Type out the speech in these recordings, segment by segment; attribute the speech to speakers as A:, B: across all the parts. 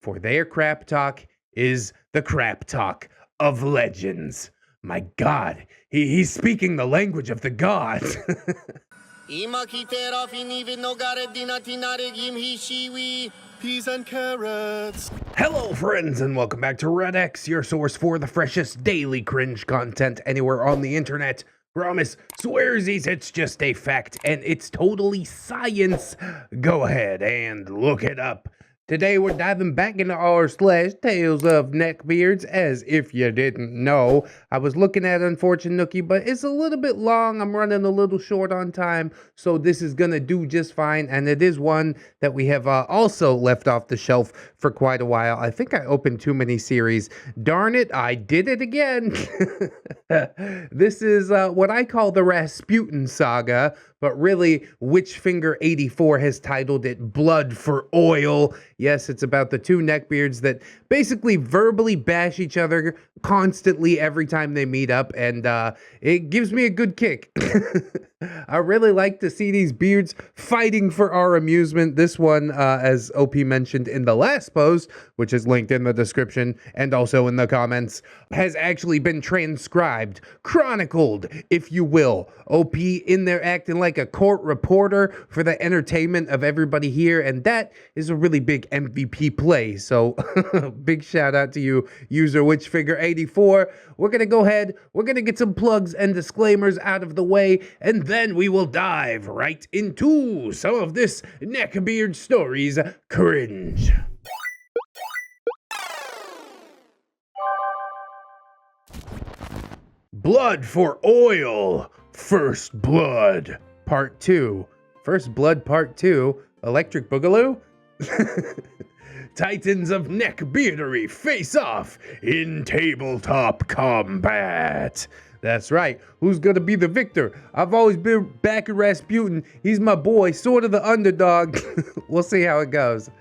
A: for their crap talk is the crap talk of legends. My God, he's speaking the language of the gods.
B: Peas and carrots.
A: Hello, friends, and welcome back to ReddX, your source for the freshest daily cringe content anywhere on the internet. Promise, swearsies, it's just a fact, and it's totally science. Go ahead and look it up. Today we're diving back into r/Tales of Neckbeards. As if you didn't know, I was looking at Unfortunate, but it's a little bit long. I'm running a little short on time, so this is gonna do just fine. And it is one that we have also left off the shelf for quite a while. I think I opened too many series. Darn it, I did it again. This is what I call the Rasputin saga, but really, Witchfinger84 has titled it Blood for Oil. Yes, it's about the two neckbeards that basically verbally bash each other constantly every time they meet up, and it gives me a good kick. I really like to see these beards fighting for our amusement. This one, as OP mentioned in the last post, which is linked in the description and also in the comments, has actually been transcribed, chronicled, if you will. OP in there acting like a court reporter for the entertainment of everybody here, and that is a really big MVP play. So big shout out to you, user Witchfinger84. We're gonna go ahead, we're gonna get some plugs and disclaimers out of the way, and then we will dive right into some of this Neckbeard Stories cringe. Blood for Oil, First Blood, Part 2. First Blood Part 2, Electric Boogaloo? Titans of neckbeardery face off in tabletop combat. That's right. Who's gonna be the victor? I've always been backing Rasputin. He's my boy, sort of the underdog. We'll see how it goes.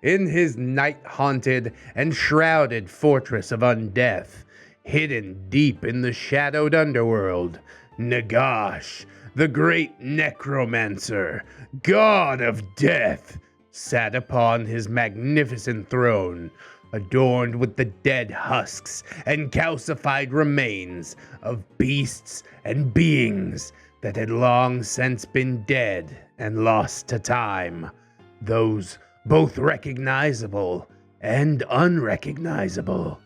A: In his night-haunted and shrouded fortress of undeath, hidden deep in the shadowed underworld, Nagash, the great necromancer, god of death, sat upon his magnificent throne, adorned with the dead husks and calcified remains of beasts and beings that had long since been dead and lost to time, those both recognizable and unrecognizable.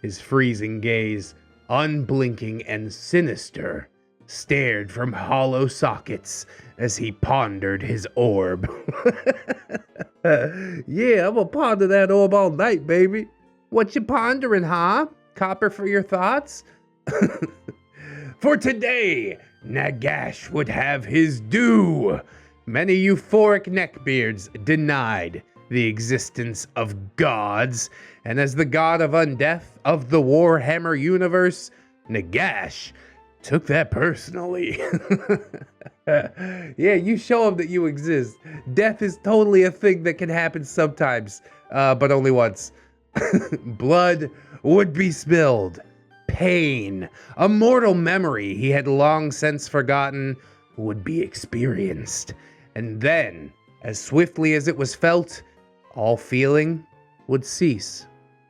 A: His freezing gaze, unblinking and sinister, stared from hollow sockets as he pondered his orb. Yeah, I'm gonna ponder that orb all night, baby. What you pondering, huh? Copper for your thoughts? For today, Nagash would have his due. Many euphoric neckbeards denied the existence of gods, and as the god of undeath of the Warhammer universe, Nagash took that personally. Yeah, you show him that you exist. Death is totally a thing that can happen sometimes, but only once. Blood would be spilled. Pain, a mortal memory he had long since forgotten, would be experienced. And then, as swiftly as it was felt, all feeling would cease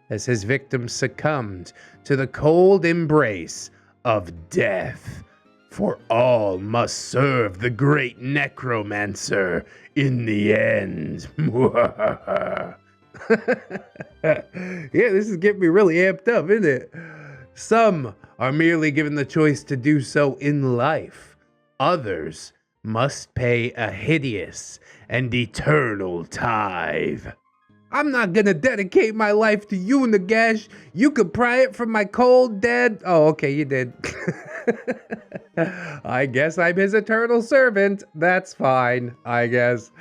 A: as his victim succumbed to the cold embrace of death. For all must serve the great necromancer in the end. Yeah, this is getting me really amped up, isn't it? Some are merely given the choice to do so in life. Others must pay a hideous and eternal tithe. I'm not gonna dedicate my life to you, Nagash. You could pry it from my cold, dead... Oh, okay, you did. I guess I'm his eternal servant. That's fine, I guess.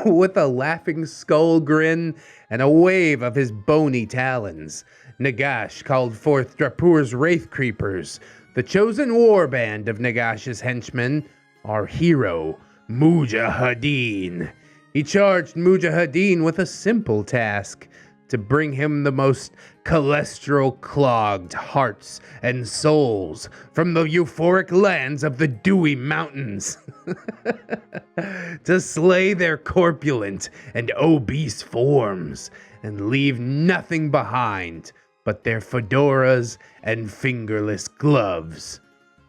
A: With a laughing skull grin and a wave of his bony talons, Nagash called forth Drapur's Wraith Creepers, the chosen warband of Nagash's henchmen, our hero, Mujahideen. He charged Mujahideen with a simple task: to bring him the most cholesterol-clogged hearts and souls from the euphoric lands of the dewy mountains, to slay their corpulent and obese forms and leave nothing behind but their fedoras and fingerless gloves.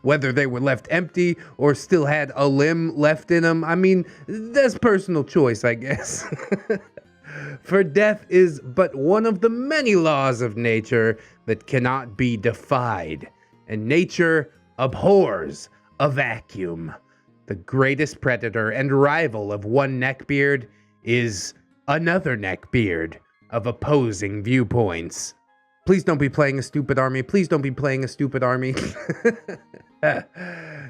A: Whether they were left empty or still had a limb left in them, I mean, that's personal choice, I guess. For death is but one of the many laws of nature that cannot be defied, and nature abhors a vacuum. The greatest predator and rival of one neckbeard is another neckbeard of opposing viewpoints. Please don't be playing a stupid army. Please don't be playing a stupid army.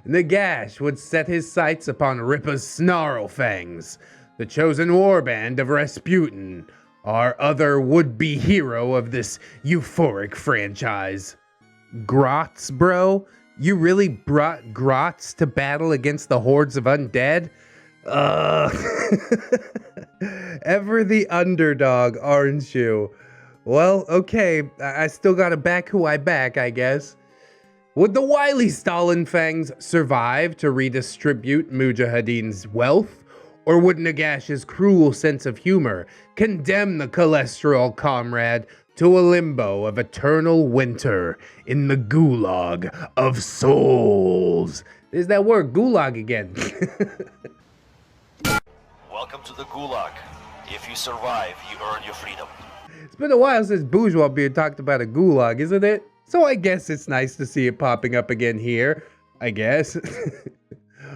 A: Nagash would set his sights upon Rippa's Snarlfangs, the chosen warband of Rasputin, our other would-be hero of this euphoric franchise. Grots, bro? You really brought Grots to battle against the hordes of undead? Ever the underdog, aren't you? Well, okay, I still gotta back who I back, I guess. Would the wily Stalinfangs survive to redistribute Mujahideen's wealth? Or would Nagash's cruel sense of humor condemn the cholesterol comrade to a limbo of eternal winter in the gulag of souls? There's that word, gulag, again.
C: Welcome to the gulag. If you survive, you earn your freedom.
A: It's been a while since Bourgeois Beard talked about a gulag, isn't it? So I guess it's nice to see it popping up again here, I guess.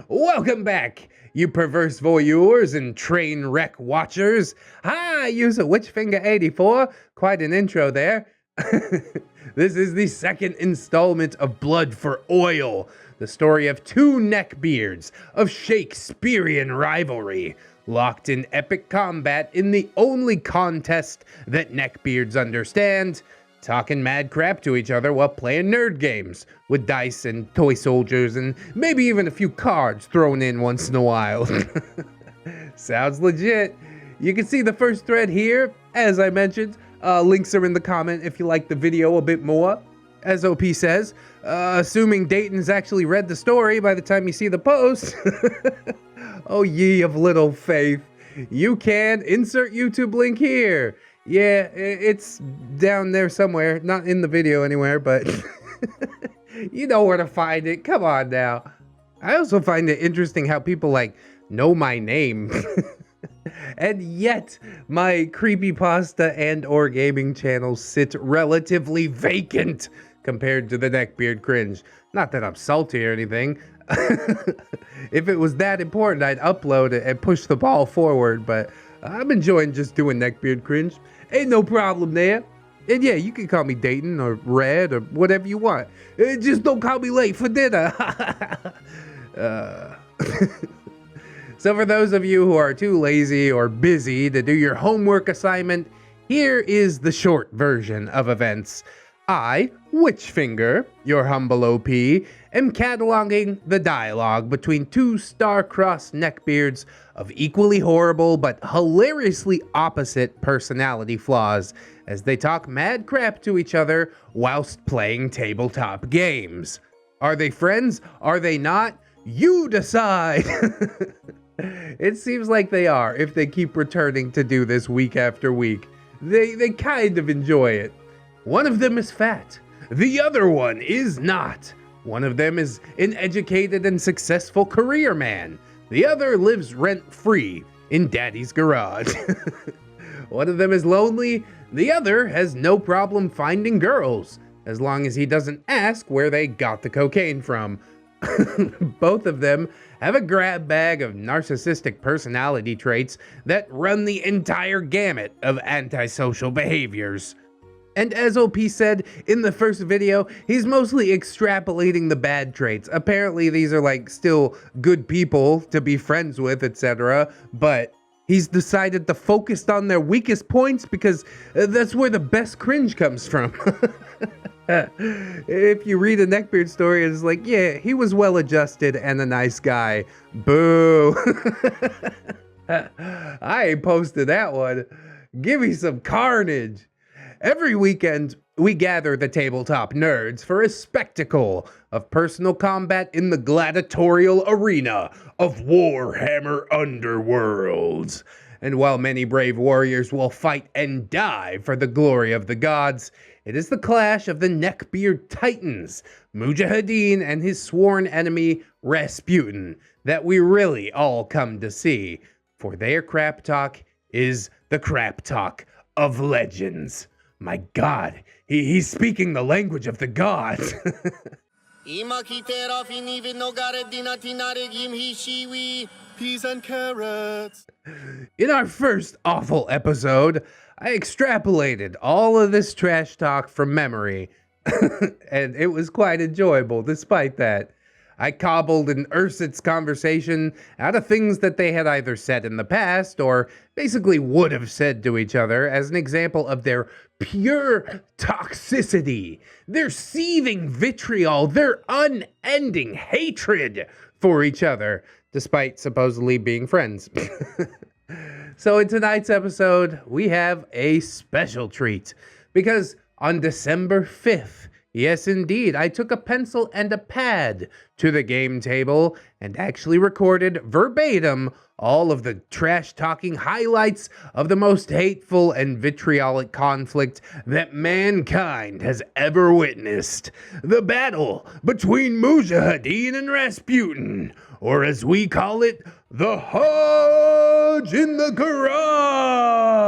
A: Welcome back, you perverse voyeurs and train wreck watchers. Hi, user Witchfinger84. Quite an intro there. This is the second installment of Blood for Oil, the story of two neckbeards of Shakespearean rivalry, locked in epic combat in the only contest that neckbeards understand, talking mad crap to each other while playing nerd games with dice and toy soldiers and maybe even a few cards thrown in once in a while. Sounds legit. You can see the first thread here, as I mentioned. Links are in the comment if you like the video a bit more. As OP says, assuming Dayton's actually read the story by the time you see the post. Oh, ye of little faith. You can insert YouTube link here. Yeah, it's down there somewhere. Not in the video anywhere, but you know where to find it. Come on now. I also find it interesting how people, like, know my name. And yet, my creepypasta and or gaming channels sit relatively vacant compared to the Neckbeard Cringe. Not that I'm salty or anything. If it was that important, I'd upload it and push the ball forward, but I'm enjoying just doing Neckbeard Cringe. Ain't no problem there. And yeah, you can call me Dayton or Red or whatever you want. Just don't call me late for dinner. So for those of you who are too lazy or busy to do your homework assignment, here is the short version of events. I, Witchfinger, your humble OP, am cataloging the dialogue between two star-crossed neckbeards of equally horrible but hilariously opposite personality flaws as they talk mad crap to each other whilst playing tabletop games. Are they friends? Are they not? You decide! It seems like they are if they keep returning to do this week after week. They kind of enjoy it. One of them is fat. The other one is not. One of them is an educated and successful career man. The other lives rent-free in daddy's garage. One of them is lonely. The other has no problem finding girls, as long as he doesn't ask where they got the cocaine from. Both of them have a grab bag of narcissistic personality traits that run the entire gamut of antisocial behaviors. And as OP said in the first video, he's mostly extrapolating the bad traits. Apparently these are like still good people to be friends with, etc. But he's decided to focus on their weakest points because that's where the best cringe comes from. If you read a Neckbeard story, it's like, yeah, he was well adjusted and a nice guy. Boo. I ain't posted that one. Give me some carnage. Every weekend, we gather the tabletop nerds for a spectacle of personal combat in the gladiatorial arena of Warhammer Underworlds. And while many brave warriors will fight and die for the glory of the gods, it is the clash of the Neckbeard Titans, Mujahideen and his sworn enemy, Rasputin, that we really all come to see, for their crap talk is the crap talk of legends. My God, he's speaking the language of the gods.
B: Peas and carrots.
A: In our first awful episode, I extrapolated all of this trash talk from memory, and it was quite enjoyable despite that. I cobbled an Ursit's conversation out of things that they had either said in the past or basically would have said to each other as an example of their pure toxicity, their seething vitriol, their unending hatred for each other, despite supposedly being friends. So in tonight's episode, we have a special treat, because on December 5th, yes, indeed, I took a pencil and a pad to the game table and actually recorded verbatim all of the trash-talking highlights of the most hateful and vitriolic conflict that mankind has ever witnessed. The battle between Mujahideen and Rasputin, or as we call it, the Hodge in the Garage.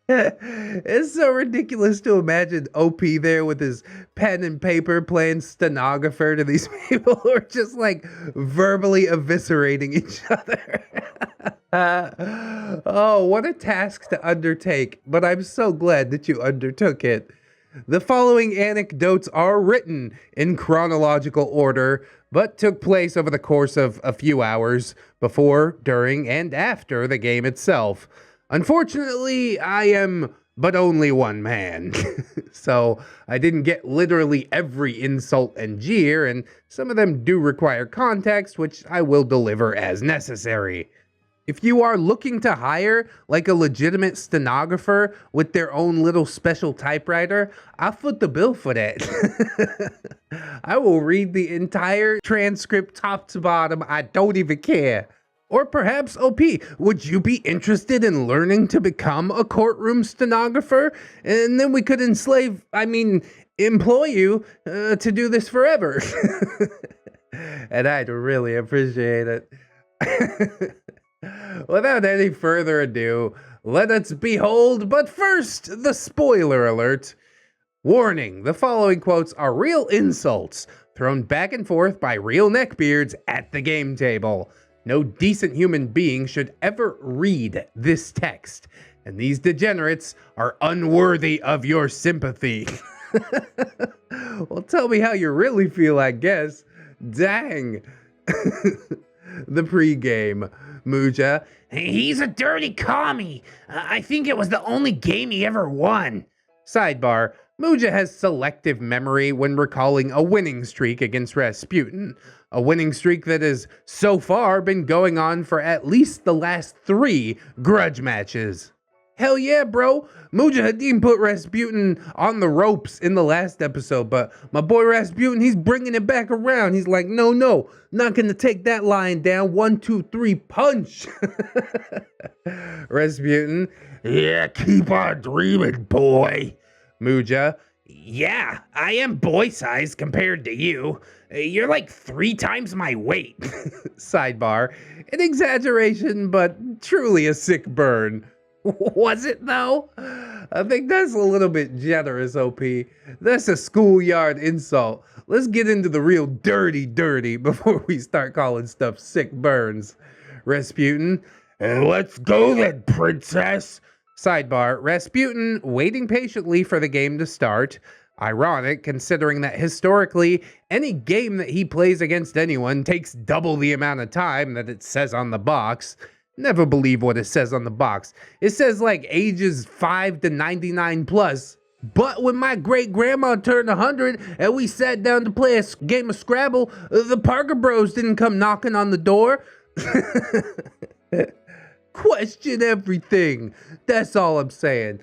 A: It's so ridiculous to imagine OP there with his pen and paper playing stenographer to these people who are just like verbally eviscerating each other. Oh, what a task to undertake, but I'm so glad that you undertook it. The following anecdotes are written in chronological order, but took place over the course of a few hours before, during, and after the game itself. Unfortunately, I am but only one man, so I didn't get literally every insult and jeer, and some of them do require context, which I will deliver as necessary. If you are looking to hire like a legitimate stenographer with their own little special typewriter, I'll foot the bill for that. I will read the entire transcript top to bottom. I don't even care. Or perhaps, OP, would you be interested in learning to become a courtroom stenographer? And then we could employ you to do this forever. And I'd really appreciate it. Without any further ado, let us behold, but first, the spoiler alert. Warning, the following quotes are real insults thrown back and forth by real neckbeards at the game table. No decent human being should ever read this text, and these degenerates are unworthy of your sympathy. Well, tell me how you really feel, I guess. Dang. The pregame. Muja, he's a dirty commie. I think it was the only game he ever won. Sidebar, Muja has selective memory when recalling a winning streak against Rasputin. A winning streak that has so far been going on for at least the last 3 grudge matches. Hell yeah, bro. Mujahideen put Rasputin on the ropes in the last episode, but my boy Rasputin, he's bringing it back around. He's like, no, not gonna take that lion down. 1, 2, 3, punch. Rasputin, yeah, keep on dreaming, boy. Muja, yeah, I am boy-sized compared to you. You're like 3 times my weight. Sidebar, an exaggeration, but truly a sick burn. Was it though? I think that's a little bit generous, OP. That's a schoolyard insult. Let's get into the real dirty before we start calling stuff sick burns. Rasputin, let's go then, princess. Sidebar, Rasputin waiting patiently for the game to start. Ironic, considering that historically, any game that he plays against anyone takes double the amount of time that it says on the box. Never believe what it says on the box. It says like ages 5 to 99 plus. But when my great-grandma turned 100 and we sat down to play a game of Scrabble, the Parker Bros didn't come knocking on the door. question everything. That's all I'm saying.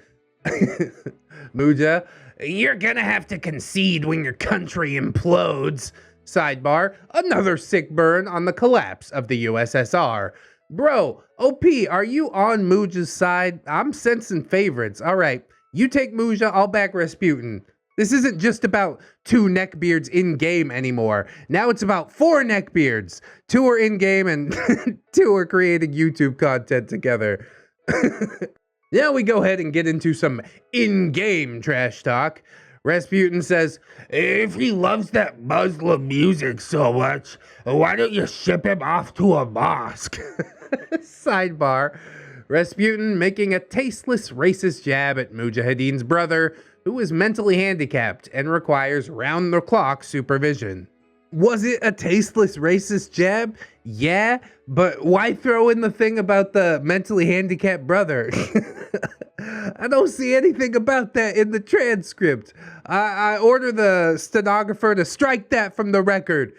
A: Muja, you're gonna have to concede when your country implodes. Sidebar, another sick burn on the collapse of the USSR. Bro, OP, are you on Muja's side? I'm sensing favorites. All right, you take Muja, I'll back Rasputin. This isn't just about 2 neckbeards in-game anymore. Now it's about 4 neckbeards. 2 are in-game and 2 are creating YouTube content together. Now we go ahead and get into some in-game trash talk. Rasputin says, if he loves that Muslim music so much, why don't you ship him off to a mosque? Sidebar, Rasputin making a tasteless racist jab at Mujahideen's brother, who is mentally handicapped and requires round-the-clock supervision. Was it a tasteless racist jab? Yeah, but why throw in the thing about the mentally handicapped brother? I don't see anything about that in the transcript. I order the stenographer to strike that from the record.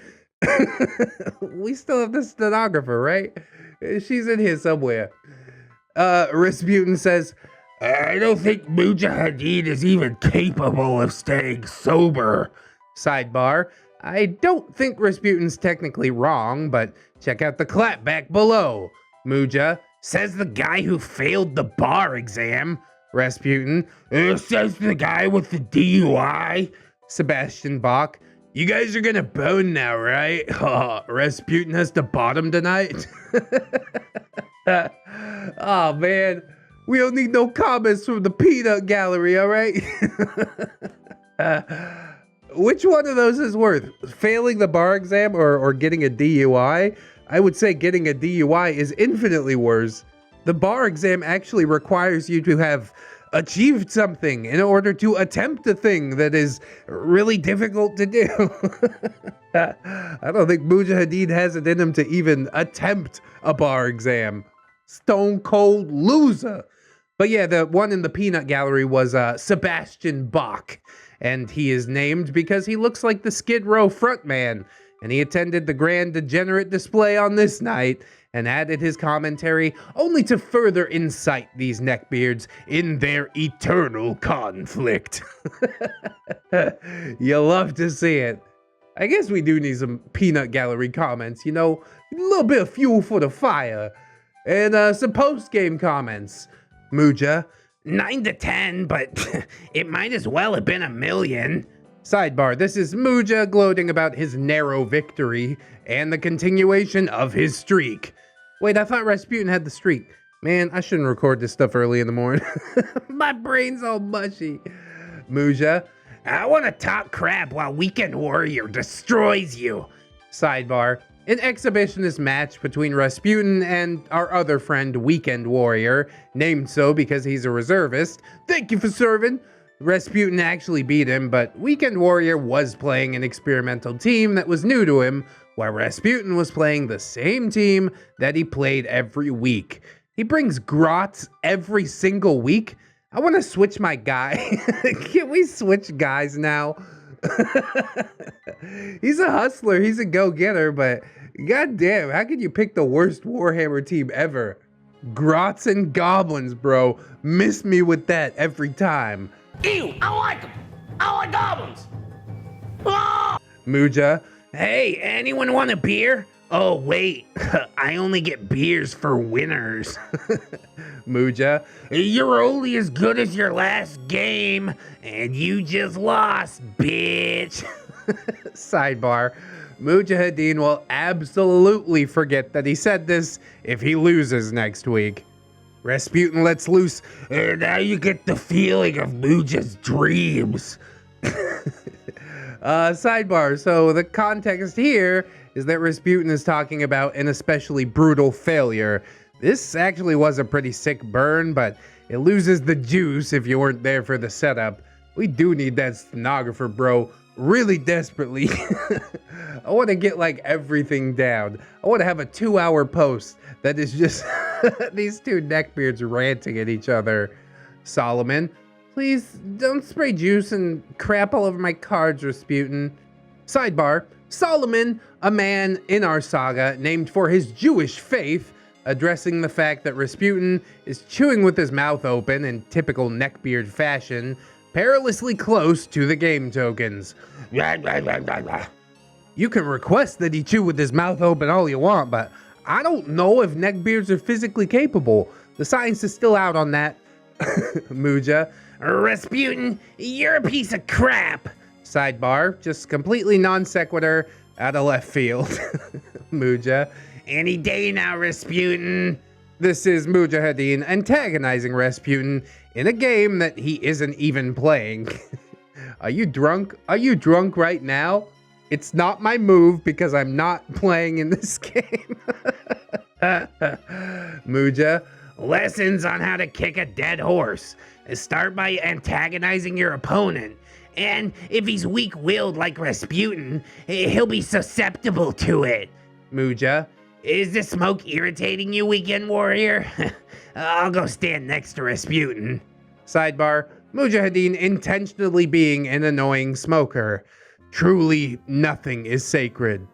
A: We still have the stenographer, right? She's in here somewhere. Rasputin says, I don't think Mujahideen is even capable of staying sober. Sidebar, I don't think Rasputin's technically wrong, but check out the clapback below. Muja, says the guy who failed the bar exam. Rasputin, says the guy with the DUI. Sebastian Bach, you guys are gonna bone now, right? Rasputin has to bottom tonight. Oh man, we don't need no comments from the peanut gallery, all right? Which one of those is worse? Failing the bar exam or getting a DUI? I would say getting a DUI is infinitely worse. The bar exam actually requires you to have achieved something in order to attempt a thing that is really difficult to do. I don't think Mujahideen has it in him to even attempt a bar exam. Stone cold loser. But yeah, the one in the peanut gallery was Sebastian Bach. And he is named because he looks like the Skid Row frontman. And he attended the Grand Degenerate display on this night and added his commentary only to further incite these neckbeards in their eternal conflict. You love to see it. I guess we do need some peanut gallery comments, you know, a little bit of fuel for the fire. And some post-game comments. Muja, 9 to 10, but it might as well have been 1,000,000. Sidebar, this is Muja gloating about his narrow victory and the continuation of his streak. Wait, I thought Rasputin had the streak. Man, I shouldn't record this stuff early in the morning. My brain's all mushy. Muja, I want to talk crap while Weekend Warrior destroys you. Sidebar, an exhibitionist match between Rasputin and our other friend Weekend Warrior, named so because he's a reservist. Thank you for serving. Rasputin actually beat him, but Weekend Warrior was playing an experimental team that was new to him, while Rasputin was playing the same team that he played every week. He brings grots every single week. I want to switch my guy. Can we switch guys now? He's a hustler, he's a go-getter, but goddamn, how could you pick the worst Warhammer team ever? Grots and goblins, bro. Miss me with that every time.
D: Ew, I like them. I like goblins. Ah!
A: Muja, hey, anyone want a beer? Oh, wait, I only get beers for winners. Muja, you're only as good as your last game, and you just lost, bitch. Sidebar, Mujahideen will absolutely forget that he said this if he loses next week. Rasputin lets loose, now you get the feeling of Muja's dreams. Sidebar, so the context here is that Rasputin is talking about an especially brutal failure. This actually was a pretty sick burn, but it loses the juice if you weren't there for the setup. We do need that stenographer, bro, really desperately. I want to get like everything down. I want to have a 2-hour post that is just these two neckbeards ranting at each other. Solomon, please don't spray juice and crap all over my cards, Rasputin. Sidebar, Solomon, a man in our saga named for his Jewish faith, addressing the fact that Rasputin is chewing with his mouth open in typical neckbeard fashion, perilously close to the game tokens. You can request that he chew with his mouth open all you want, but I don't know if neckbeards are physically capable. The science is still out on that. Muja. Rasputin, you're a piece of crap. Sidebar, just completely non sequitur out of left field. Muja. Any day now, Rasputin. This is Mujahideen antagonizing Rasputin in a game that he isn't even playing. Are you drunk? Are you drunk right now? It's not my move because I'm not playing in this game. Muja. Lessons on how to kick a dead horse. Start by antagonizing your opponent. And if he's weak-willed like Rasputin, he'll be susceptible to it. Muja. Is the smoke irritating you, weekend warrior? I'll go stand next to Rasputin. Sidebar. Mujahideen intentionally being an annoying smoker. Truly, nothing is sacred.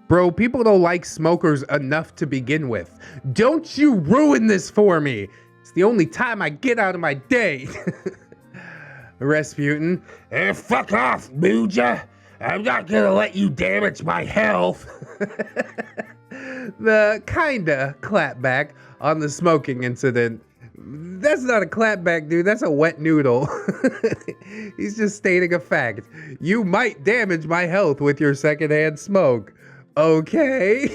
A: Bro, people don't like smokers enough to begin with. Don't you ruin this for me. It's the only time I get out of my day. Rasputin. Fuck off, Muja. I'm not gonna let you damage my health. The kinda clapback on the smoking incident. That's not a clapback, dude. That's a wet noodle. He's just stating a fact. You might damage my health with your secondhand smoke. Okay.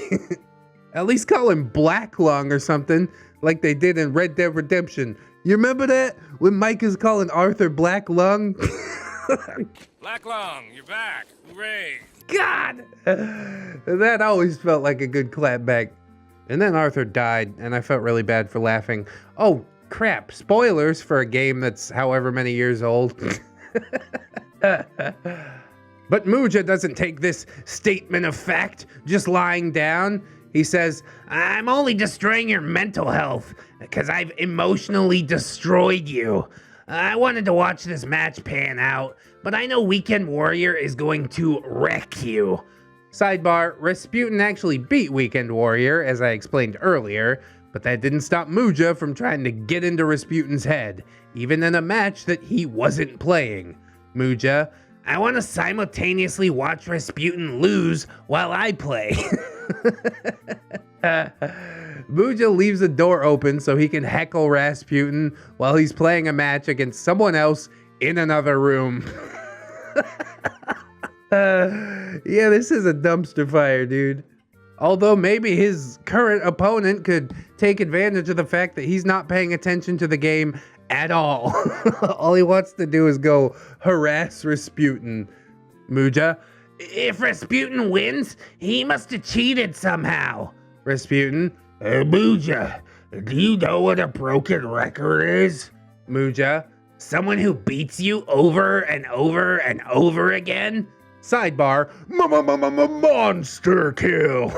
A: At least call him Black Lung or something, like they did in Red Dead Redemption. You remember that? When Mike is calling Arthur Black Lung?
E: Black Lung, you're back. Hooray.
A: God! That always felt like a good clapback. And then Arthur died, and I felt really bad for laughing. Oh, crap. Spoilers for a game that's however many years old. But Muja doesn't take this statement of fact just lying down. He says, I'm only destroying your mental health because I've emotionally destroyed you. I wanted to watch this match pan out, but I know Weekend Warrior is going to wreck you. Sidebar, Rasputin actually beat Weekend Warrior, as I explained earlier, but that didn't stop Muja from trying to get into Rasputin's head, even in a match that he wasn't playing. Muja, I want to simultaneously watch Rasputin lose while I play. Muja leaves the door open so he can heckle Rasputin while he's playing a match against someone else in another room. Yeah, this is a dumpster fire, dude. Although maybe his current opponent could take advantage of the fact that he's not paying attention to the game at all. All he wants to do is go harass Rasputin. Muja, if Rasputin wins, he must have cheated somehow. Rasputin, Muja, do you know what a broken record is? Muja, someone who beats you over and over and over again? Sidebar, monster kill.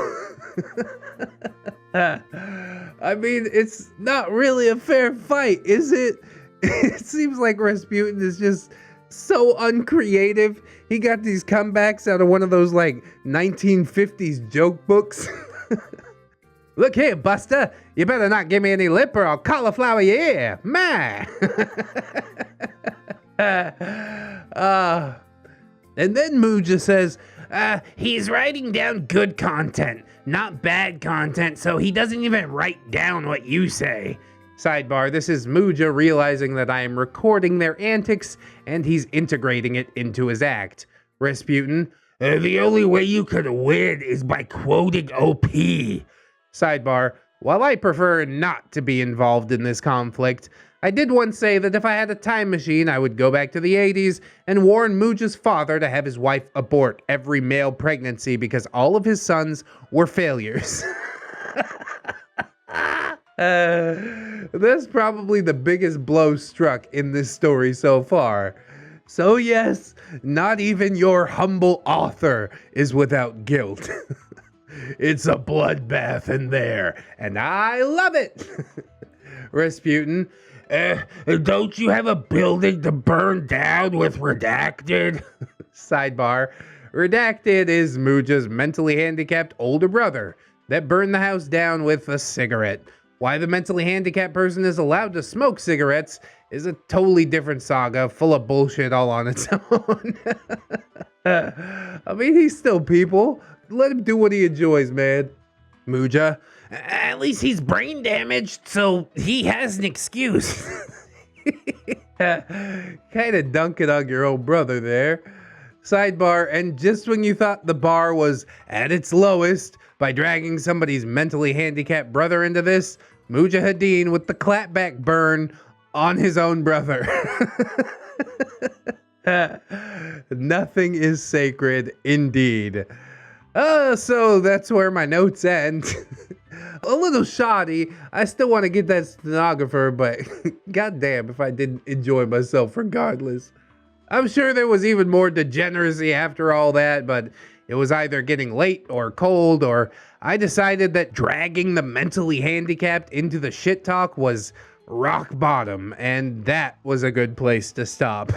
A: I mean, it's not really a fair fight, is it? It seems like Rasputin is just so uncreative. He got these comebacks out of one of those like 1950s joke books. Look here, Buster. You better not give me any lip or I'll cauliflower your ear. Man. And then Muja says, he's writing down good content, not bad content, so he doesn't even write down what you say. Sidebar, this is Muja realizing that I am recording their antics and he's integrating it into his act. Rasputin, the only way you could win is by quoting OP. Sidebar, while I prefer not to be involved in this conflict, I did once say that if I had a time machine, I would go back to the 80s and warn Muja's father to have his wife abort every male pregnancy because all of his sons were failures. That's probably the biggest blow struck in this story so far. So yes, not even your humble author is without guilt. It's a bloodbath in there, and I love it. Rasputin, don't you have a building to burn down with Redacted? Sidebar, Redacted is Muja's mentally handicapped older brother. that burned the house down with a cigarette. Why the mentally handicapped person is allowed to smoke cigarettes is a totally different saga, full of bullshit all on its own. I mean, he's still people. Let him do what he enjoys, man. Muja, at least he's brain damaged, so he has an excuse. Kinda dunking on your own brother there. Sidebar, and just when you thought the bar was at its lowest by dragging somebody's mentally handicapped brother into this, Mujahideen with the clapback burn on his own brother. Nothing is sacred indeed. So that's where my notes end. A little shoddy. I still want to get that stenographer, but goddamn if I didn't enjoy myself regardless. I'm sure there was even more degeneracy after all that, but it was either getting late or cold, or I decided that dragging the mentally handicapped into the shit talk was rock bottom, and that was a good place to stop.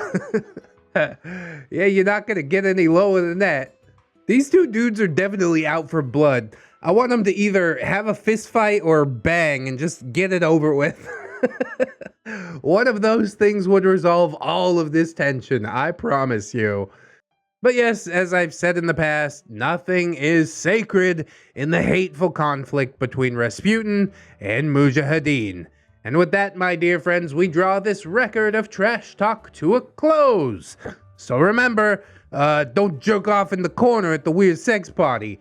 A: Yeah, you're not gonna get any lower than that. These two dudes are definitely out for blood. I want them to either have a fist fight or bang and just get it over with. One of those things would resolve all of this tension, I promise you. But yes, as I've said in the past, nothing is sacred in the hateful conflict between Rasputin and Mujahideen. And with that, my dear friends, we draw this record of trash talk to a close. So remember, don't jerk off in the corner at the weird sex party.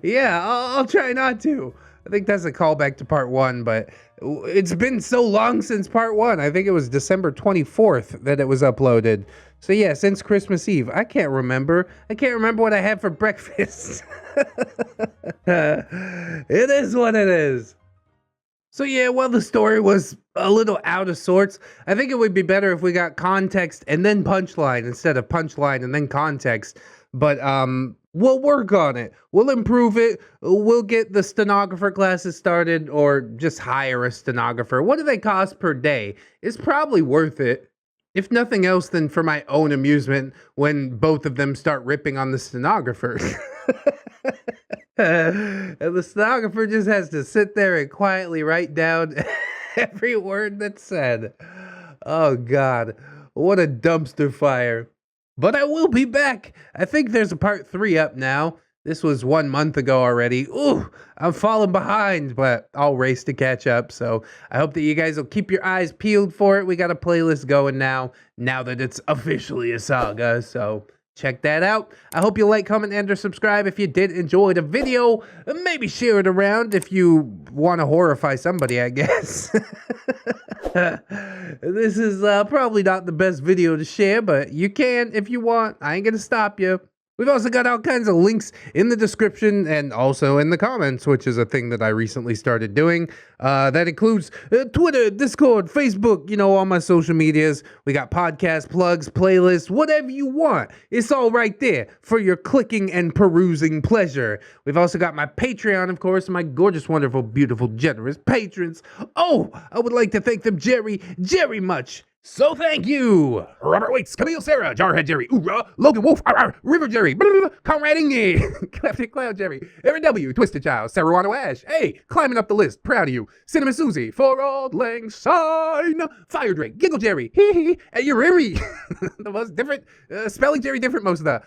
A: Yeah, I'll try not to. I think that's a callback to part 1, but it's been so long since part 1. I think it was December 24th that it was uploaded. So yeah, since Christmas Eve. I can't remember. I can't remember what I had for breakfast. It is what it is. So yeah, while the story was a little out of sorts, I think it would be better if we got context and then punchline instead of punchline and then context. But we'll work on it. We'll improve it. We'll get the stenographer classes started, or just hire a stenographer. What do they cost per day? It's probably worth it. If nothing else, then for my own amusement when both of them start ripping on the stenographer. And the stenographer just has to sit there and quietly write down every word that's said. Oh God, what a dumpster fire. But I will be back. I think there's a part 3 up now. This was 1 month ago already. Ooh, I'm falling behind, but I'll race to catch up. So I hope that you guys will keep your eyes peeled for it. We got a playlist going now that it's officially a saga. So check that out. I hope you like, comment, and or subscribe if you did enjoy the video. Maybe share it around if you want to horrify somebody, I guess. This is probably not the best video to share, but you can if you want. I ain't gonna stop you. We've also got all kinds of links in the description and also in the comments, which is a thing that I recently started doing. That includes Twitter, Discord, Facebook, you know, all my social medias. We got podcast plugs, playlists, whatever you want. It's all right there for your clicking and perusing pleasure. We've also got my Patreon, of course, my gorgeous, wonderful, beautiful, generous patrons. Oh, I would like to thank them Jerry much. So thank you, Robert Waits, Camille Sarah, Jarhead Jerry, Oorah, Logan Wolf, River Jerry, Comrade Ingy, Claptic Cloud Jerry, Aaron W, Twisted Child, Saruano Ash, hey, climbing up the list, proud of you, Cinnamon Susie, For Auld Lang Syne, Fire Drake, Giggle Jerry, hee hee, and Yuriri, the most different, spelling Jerry different most of the,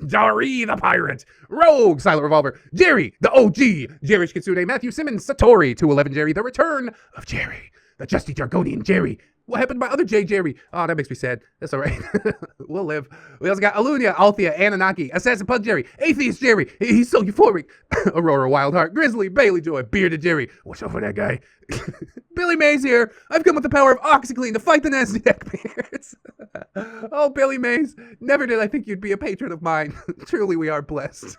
A: Jari the Pirate, Rogue, Silent Revolver, Jerry, the OG, Jerry Kitsune, Matthew Simmons, Satori, 211 Jerry, The Return of Jerry, the Justy Jargonian Jerry. What happened to my other J. Jerry? Oh, that makes me sad. That's all right. We'll live. We also got Alunia, Althea, Anunnaki, Assassin Pug Jerry, Atheist Jerry. He's so euphoric. Aurora Wildheart, Grizzly, Bailey Joy, Bearded Jerry. Watch out for that guy. Billy Mays here. I've come with the power of OxyClean to fight the nasty neckbeards. Oh, Billy Mays. Never did I think you'd be a patron of mine. Truly, we are blessed.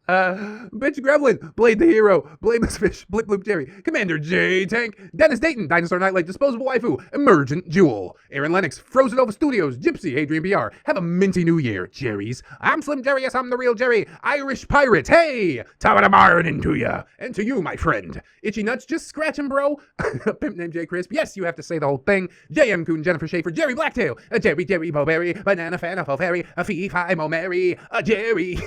A: Bitch Gremlin, Blade the Hero, Blameless Fish, Blip Bloop Jerry, Commander J Tank, Dennis Dayton, Dinosaur Nightlight, Disposable Waifu, Emergent Jewel, Aaron Lennox, Frozen Nova Studios, Gypsy, Adrian BR. Have a minty new year, Jerry's. I'm Slim Jerry, yes, I'm the real Jerry. Irish Pirate, hey! Top of the morning to ya. And to you, my friend. Itchy Nuts, just scratching, bro. Pimp named J Crisp, yes, you have to say the whole thing. JM Coon, Jennifer Schaefer, Jerry Blacktail, Jerry Bowberry, Banana Fan of Harry, a Fee Fi Mo Mary, a Jerry.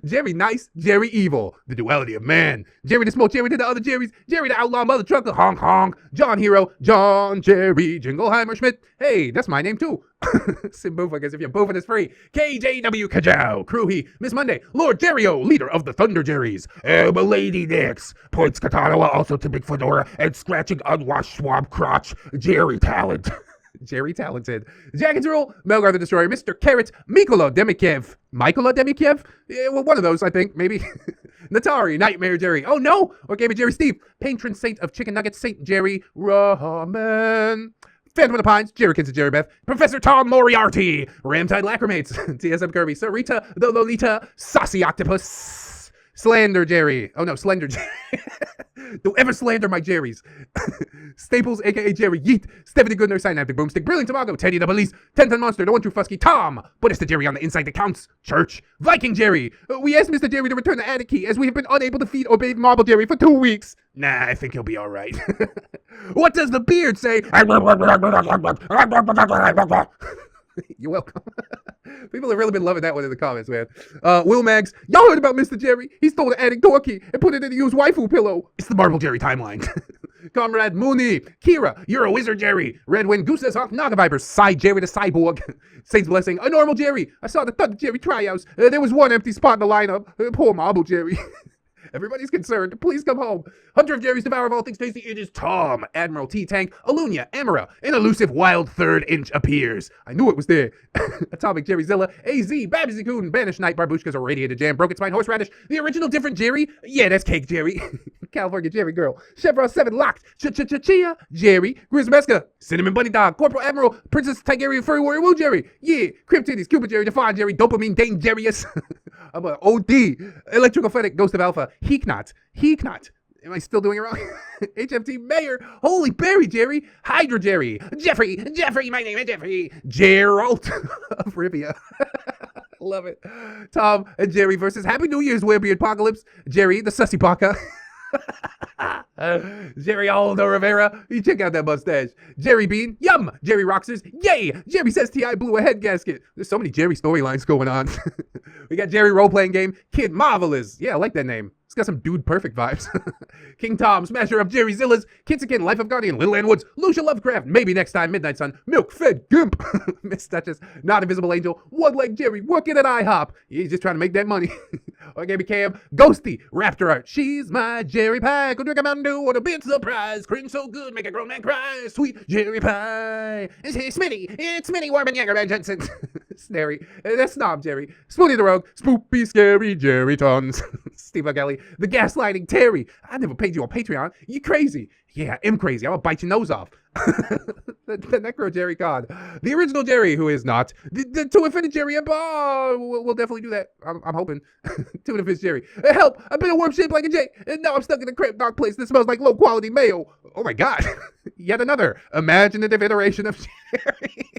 A: Jerry nice, Jerry evil. The duality of man. Jerry the smoke, Jerry to the other Jerry's. Jerry the outlaw mother trucker, honk honk. John Hero, John Jerry Jingleheimer Schmidt. Hey, that's my name too. Simboofo, I guess if you're boofing is free. KJW Kajow, Crewhee, Miss Monday, Lord Jerryo, leader of the Thunder Jerrys. Elba Lady Nix, points Katanawa, also to Big Fedora, and scratching unwashed swamp crotch, Jerry Talent. Jerry Talented. Jack and Rule, Melgar the Destroyer, Mr. Carrot, Mikola Demikiev. Mykola Demikiev? Yeah, well, one of those, I think, maybe. Natari, Nightmare Jerry. Oh no! Or Game of Jerry Steve, Patron Saint of Chicken Nuggets, Saint Jerry Ramen. Phantom of the Pines, Jerrykins and Jerry Beth, Professor Tom Moriarty, Ramtide Lacrimates, TSM Kirby, Sarita, the Lolita, Saucy Octopus, Slander Jerry. Oh no, Slender Jerry. Don't ever slander my Jerrys. Staples, aka Jerry Yeet, Stephanie Goodner, Synaptic Boomstick, Brilliant Tomago, Teddy the Police, 10 Monster, the One True Fusky, Tom, but it's the Jerry on the inside that counts, Church, Viking Jerry. We asked Mr. Jerry to return the attic key as we have been unable to feed or bathe Marble Jerry for 2 weeks. Nah, I think he'll be alright. What does the beard say? You're welcome. People have really been loving that one in the comments, man. Will Mags, y'all heard about Mr. Jerry? He stole the attic door key and put it in the used waifu pillow. It's the Marble Jerry timeline. Comrade Mooney, Kira, you're a wizard, Jerry. Redwind, Goose says, Naga Vipers, Side Jerry the Cyborg. Saints Blessing, a normal Jerry. I saw the Thunder Jerry tryouts. There was one empty spot in the lineup. Poor Marble Jerry. Everybody's concerned. Please come home. Hunter of Jerry's, Devourer of all things tasty. It is Tom, Admiral T-Tank, Alunia, Amara. An elusive wild third inch appears. I knew it was there. Atomic Jerryzilla, AZ, Babsy Coon, Banished Night, Barbushka's Irradiated Jam, Broken Spine, Horseradish, the original different Jerry. Yeah, that's Cake Jerry. California Jerry Girl, Chevron 7 Locked, Chia, Jerry, Grizzmeska, Cinnamon Bunny Dog, Corporal Admiral, Princess Tigerian Furry Warrior Woo Jerry. Yeah, Crypt Titties, Cupid Jerry, Define Jerry, Dopamine Dangerous. I'm a OD, Electrical Fennec, Ghost of Alpha, Heeknot. Am I still doing it wrong? HFT Mayor, Holy Berry Jerry, Hydra Jerry, Jeffrey, my name is Jeffrey, Gerald of Rivia. Love it. Tom and Jerry versus Happy New Year's Werebeard Apocalypse, Jerry, the Sussy Paka. Jerry Aldo Rivera, you check out that mustache. Jerry Bean, yum. Jerry Roxers, yay. Jerry says T.I. blew a head gasket. There's so many Jerry storylines going on. We got Jerry role-playing game, Kid Marvelous. Yeah, I like that name. It's got some Dude Perfect vibes. King Tom, Smasher of Jerry Zillas, Kitsakin, Life of Guardian, Little Ann Woods, Lucia Lovecraft, Maybe Next Time, Midnight Sun, Milk Fed Gimp, Miss Duchess, Not Invisible Angel, One Leg Jerry, working at IHOP. He's just trying to make that money. Okay, Cam, Ghosty, Raptor Art, She's my Jerry Pie, go drink a Mountain Dew, what a big surprise, cringe so good, make a grown man cry, sweet Jerry Pie. It's Smitty, Warman Younger Man Jensen. Snary, that's Snob Jerry, Spoonie the Rogue, Spoopy Scary Jerry Tons, Steve O'Gelly, The Gaslighting Terry. I never paid you on Patreon. You crazy. Yeah, I'm crazy. I'm gonna bite your nose off. the Necro Jerry God. The original Jerry, who is not. The To Infinite Jerry. We'll definitely do that. I'm hoping. To Infinite Jerry. Help! I've been a worm shaped like a J, and now I'm stuck in a cramped dark place that smells like low quality mayo. Oh my god. Yet another imaginative iteration of Jerry.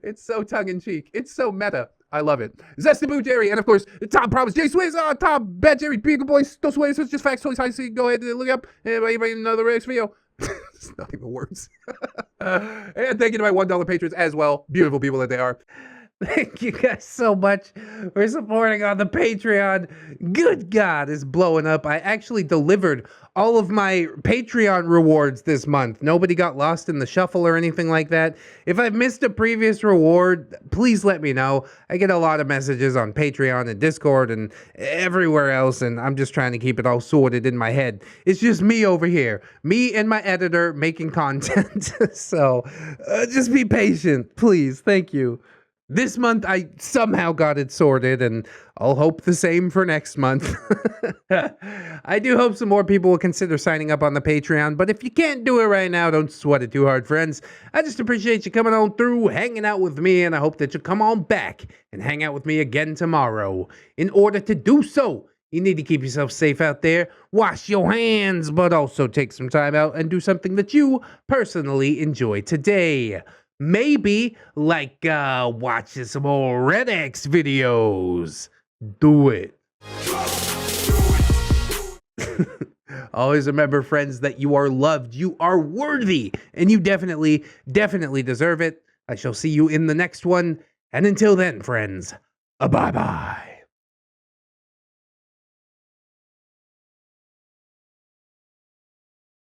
A: It's so tongue-in-cheek. It's so meta. I love it. Zestaboo Jerry, and of course, Tom Promise, Jay Sways, Tom, Bad Jerry, Beagle Boys, Still Sways, it's just facts, totally high, so you can go ahead and look up. Anybody know the ReddX video? It's not even words. And thank you to my $1 patrons as well. Beautiful people that they are. Thank you guys so much for supporting on the Patreon. Good God, it's blowing up. I actually delivered all of my Patreon rewards this month. Nobody got lost in the shuffle or anything like that. If I've missed a previous reward, please let me know. I get a lot of messages on Patreon and Discord and everywhere else, and I'm just trying to keep it all sorted in my head. It's just me over here. Me and my editor making content. So just be patient, please. Thank you. This month, I somehow got it sorted, and I'll hope the same for next month. I do hope some more people will consider signing up on the Patreon, but if you can't do it right now, don't sweat it too hard, friends. I just appreciate you coming on through, hanging out with me, and I hope that you come on back and hang out with me again tomorrow. In order to do so, you need to keep yourself safe out there, wash your hands, but also take some time out and do something that you personally enjoy today. Maybe, like, watching some more ReddX videos. Do it. Always remember, friends, that you are loved, you are worthy, and you definitely deserve it. I shall see you in the next one. And until then, friends, bye-bye.